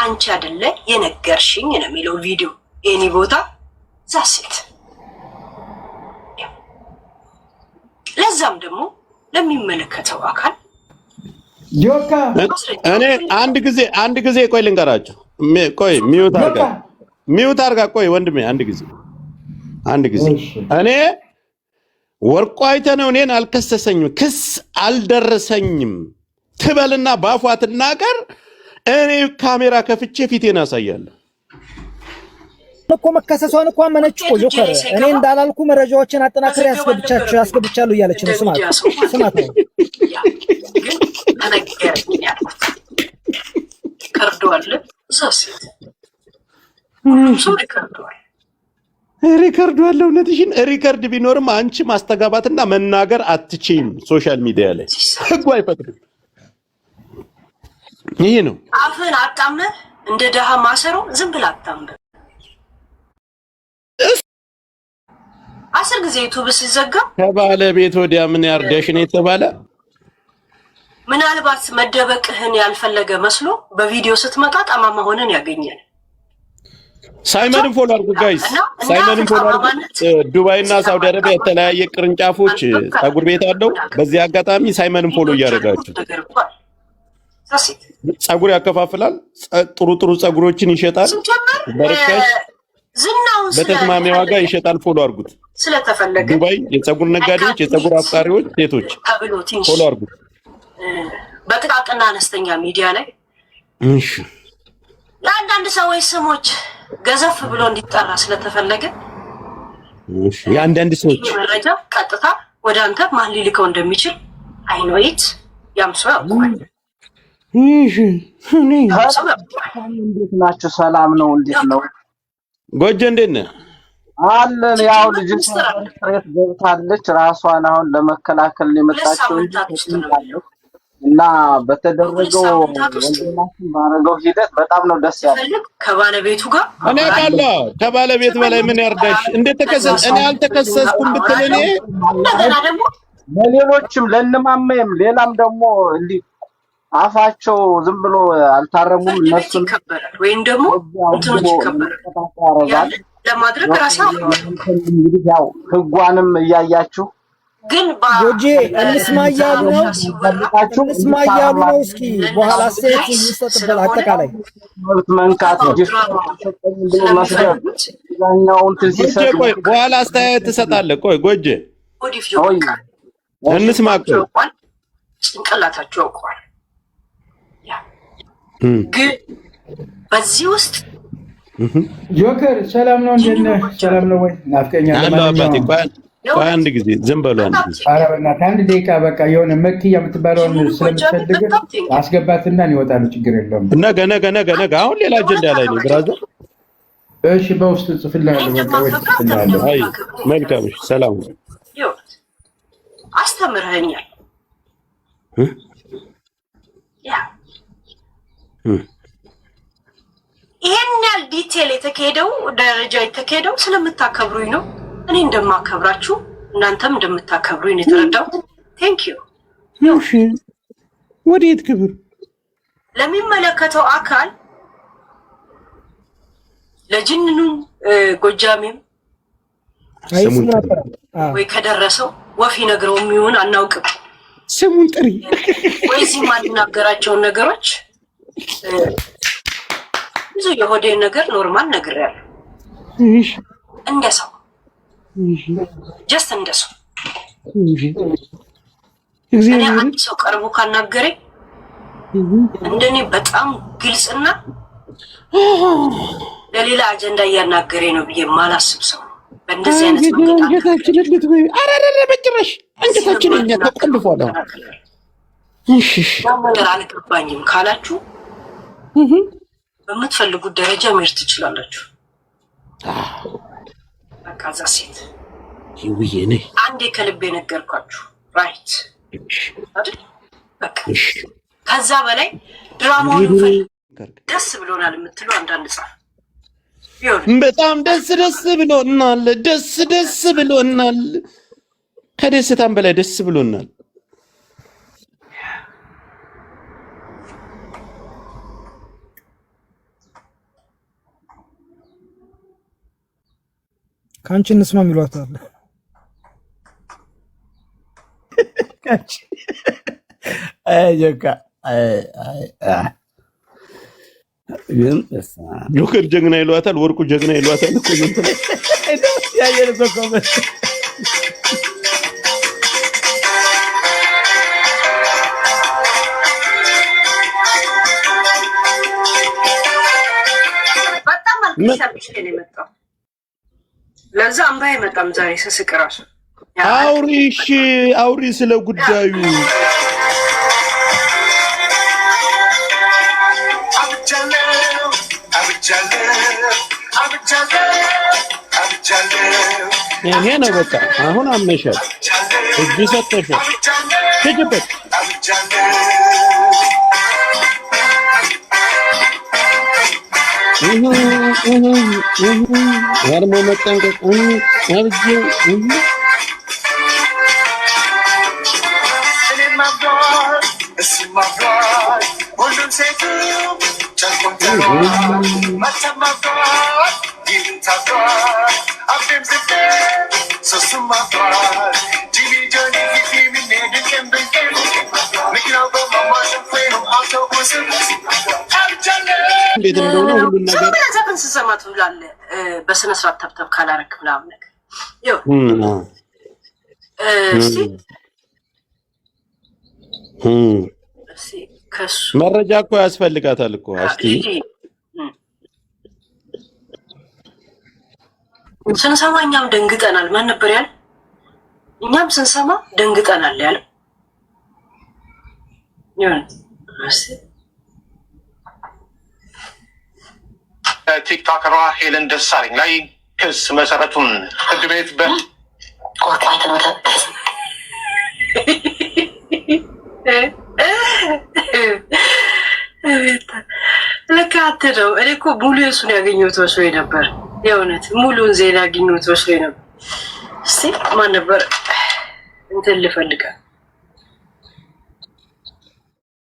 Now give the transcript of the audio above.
አንቺ አይደለ የነገርሽኝ ነው የሚለው ቪዲዮ ኤኒ ቦታ ዛሴት ለዛም ደግሞ ለሚመለከተው አካል ጆካ እኔ አንድ ጊዜ ቆይ ልንገራቸው። ቆይ ሚውት አርጋ ቆይ ወንድሜ አንድ ጊዜ እኔ ወርቁ አይተነው እኔን አልከሰሰኝም፣ ክስ አልደረሰኝም ትበልና ባፏ ትናገር። እኔ ካሜራ ከፍቼ ፊቴን አሳያለሁ እኮ መከሰሷን እኮ አመነች እኮ ጆከር። እኔ እንዳላልኩ መረጃዎችን አጠናክሬ ያስገብቻለሁ እያለች ነው። ስማት ነው ሪከርዱ አለ። እውነትሽን ሪከርድ ቢኖርም አንቺ ማስተጋባትና መናገር አትችይም። ሶሻል ሚዲያ ላይ ህጉ አይፈቅድም። ይሄ ነው አፍን አጣምህ እንደ ደሃ ማሰሮ ዝም ብላ አጣምህ። 10 ጊዜ ዩቲዩብ ሲዘጋ ከባለቤት ወዲያ ምን ያርደሽ ነው የተባለ። ምናልባት መደበቅህን ያልፈለገ መስሎ በቪዲዮ ስትመጣ ጠማማ ሆነን ያገኛል። ሳይመንን ፎሎ አድርጉ ጋይስ፣ ሳይመንን ፎሎ አድርጉ። ዱባይና ሳውዲ አረቢያ የተለያየ ቅርንጫፎች ፀጉር ቤት አለው። በዚህ አጋጣሚ ሳይመንን ፎሎ እያደረጋችሁ ፀጉር ያከፋፍላል። ጥሩ ፀጉሮችን ይሸጣል በርካሽ በተስማሚ ዋጋ ይሸጣል። ፎሎ አድርጉት። ስለተፈለገ ዱባይ የፀጉር ነጋዴዎች፣ የፀጉር አፍቃሪዎች ሴቶች ፎሎ አድርጉት። በጥቃቅና አነስተኛ ሚዲያ ላይ እሺ ለአንዳንድ ሰዎች ስሞች ገዘፍ ብሎ እንዲጠራ ስለተፈለገ እሺ የአንዳንድ ሰዎች መረጃ ቀጥታ ወደ አንተ ማን ሊልከው እንደሚችል አይኖይት ያምሰው ያውቃል። እሺ እንዴት ናችሁ? ሰላም ነው? እንዴት ነው? ጎጀ እንዴት ነህ? አለን። ያው ልጅ ፍሬት ገብታለች። ራሷን አሁን ለመከላከል የመጣችው እና በተደረገው ወንጀላችን ባረገው ሂደት በጣም ነው ደስ ያለው። ከባለቤቱ ጋር እኔ ካለ ከባለቤት በላይ ምን ያርዳሽ? እንዴት ተከሰስ? እኔ አልተከሰስኩም ብትል እኔ ለሌሎችም ለነማመም ሌላም ደግሞ እንዲህ አፋቸው ዝም ብሎ አልታረሙም። እነሱ ይከበራል ወይም ደግሞ እንትኖች ይከበራል ለማድረግ ራሳው እንግዲህ ያው ህጓንም እያያችሁ ግን ጎጄ እንስማያሉ ነው። እስኪ በኋላ ሴት ይሰጥበል አጠቃላይ መብት መንካት መስደኛውን ትንሲሰጥ ቆይ በኋላ አስተያየት ትሰጣለህ። ቆይ ጎጄ እንስማቅ ጭንቅላታቸው ያውቀዋል። ግን በዚህ ውስጥ ጆከር ሰላም ነው? እንዴት ነህ? ሰላም ነው ወይ? ናፍቀኛለህ ማለት ነው። አንድ ጊዜ ዝም በሉ አንድ ጊዜ። ኧረ በእናትህ አንድ ደቂቃ በቃ የሆነ መክያ የምትባለውን ስለምትፈልግ አስገባትና ይወጣሉ። ችግር የለውም። ነገ አሁን ሌላ አጀንዳ ላይ ነው ብራዘር። እሺ በውስጥ ጽፍልሃለሁ። በቃ ወይ ጽፍልሃለሁ። አይ መልካም። እሺ ሰላም ነው። አስተምረኸኛል። ይሄን ያህል ዲቴል የተካሄደው ደረጃ የተካሄደው ስለምታከብሩኝ ነው። እኔ እንደማከብራችሁ እናንተም እንደምታከብሩኝ ነው የተረዳሁት። ቴንክ ዩ። እሺ ወዴት ክብር ለሚመለከተው አካል ለጅንኑ ጎጃሜም ወይ ከደረሰው ወፊ ነግረው የሚሆን አናውቅም። ስሙን ጥሪ ወይስ ማልናገራቸውን ነገሮች ብዙ የሆዴን ነገር ኖርማል ነግሬያለሁ። እሺ እንደሰው ጀስት እንደሰው እኔ አንድ ሰው ቀርቦ ካናገረኝ እንደኔ በጣም ግልጽና ለሌላ አጀንዳ እያናገረኝ ነው ብዬ ማላስብ ሰው በእንደዚህ አይነት መንገድ አንገታችን ልት ወይ አራራራ በጭራሽ አንገታችን እኛ ተቆልፏል። እሺ ነገር አልገባኝም ካላችሁ በምትፈልጉት ደረጃ መሄድ ትችላላችሁ። በቃ እዛ ሴት ይውዬኔ አንዴ ከልቤ ነገርኳችሁ። ራይት አይደል? በቃ ከዛ በላይ ድራማውን ደስ ብሎናል የምትሉ አንዳንድ ጻፍ በጣም ደስ ብሎናል፣ ደስ ብሎናል። ከደስታም በላይ ደስ ብሎናል። ካንቺ እንስማ የሚሏታል ካንቺ ጆካ ግን ጆከር ጀግና ይሏታል፣ ወርቁ ጀግና ይሏታል እኮ እንትን ያየለ ተቆመ በጣም አልተሻብሽ ከኔ መጣው ለዛ አምባዬ መጣም ዛሬ ስስቅ ራሱ አውሪሽ አውሪ ስለ ጉዳዩ ይሄ ነው በቃ አሁን አመሻል እጅ ሰጠሽ ትጅበት ያርሞ መጣንቀቅ አብጂ እንዴት እንደሆነ ሁሉ ነገር ዘፈን ስሰማት ብላለ በስነ ስርዓት ተብተብ ካላረክ ምናምን ነገር ይው እስቲ ከሱ መረጃ እኮ ያስፈልጋታል እኮ እስቲ ስንሰማ እኛም ደንግጠናል። ማን ነበር ያለ? እኛም ስንሰማ ደንግጠናል ያለ ይሁን እስቲ ቲክቶከሯ ሄለን ደሳለኝ ላይ ክስ መሰረቱን ፍርድ ቤት በቆርጣት ነው ተከሰ ለካት ነው። እኔ እኮ ሙሉ እሱን ያገኘሁት መስሎኝ ነበር። የእውነት ሙሉን ዜና ያገኘሁት መስሎኝ ነበር። እስቲ ማን ነበር እንትን ልፈልጋል